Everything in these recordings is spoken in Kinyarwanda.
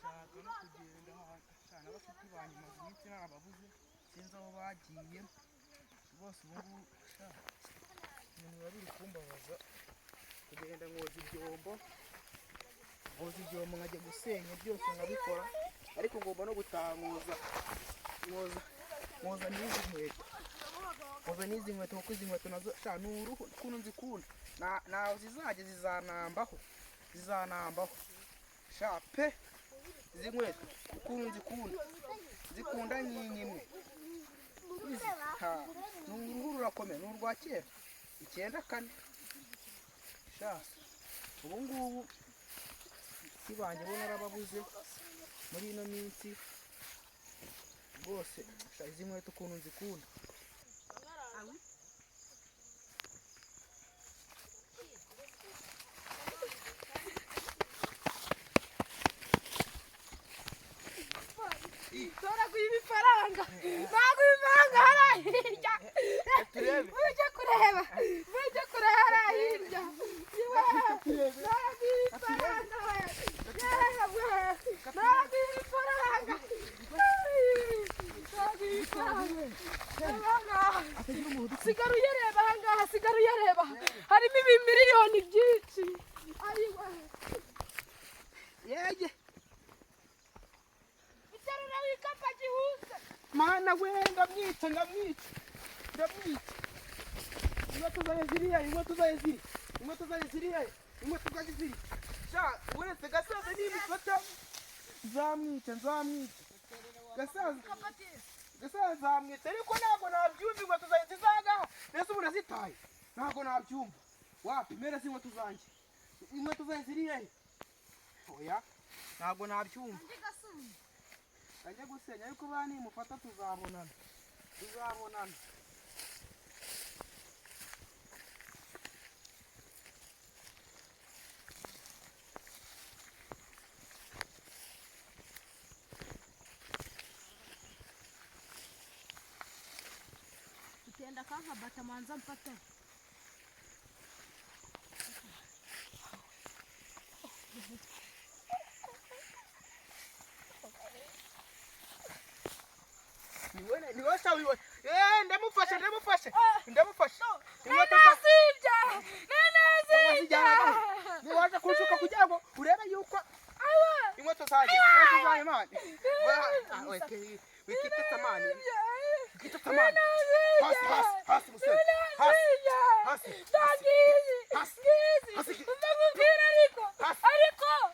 ndashaka no kugenda cyane abafite banyuma iminsi n'ababuze sinzi aho bagiye bose ubu ngubu ibintu biba biri kumbabaza kugenda nkoza ibyombo nkajya gusenya byose nkabikora ariko ngomba no gutaha nkoza n'izi nkweto kuko izi nkweto nazo ni uruhu ukuntu nzikunda naho zizajya zizanambaho pe izi nkweto ukuntu zikunda nyinyimwe ni uruhu rurakomeye ni urwa kera 94 ubu ngubu kibanjye bo narababuze muri ino minsi rwose izi nkweto ukuntu nzikunda Naguha ibifaranga harahirya ujye kureba harahirya sigara uyareba ahangaha harimo ibimiliyoni byinshi yege mana we ndamwica inkweto zawe ziriya uretse gasaza n'imifata nzamwica gasaza nzamwica ariko ntabwo nabyumva inkweto zawe zizagaha mbese ubu nazitaye ntabwo nabyumva wapi mera si inkweto zawe ziriya oya ntabwo nabyumva ajya gusenya ariko nimufata tuzabonana utenda kanka bata manza mpata niwe sawiwe ndamufasha niwaje kunshuka kugira ngo urebe yuko inkweto zaje mani wikite tamani hasi musore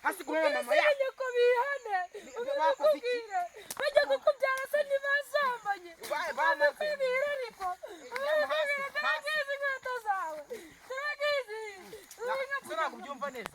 hasi kumwe mama ya ko bihane bajya kukubyara se ntibasambanye kwibira ariko turagize inkweto zawe turagize ntabwo ubyumva neza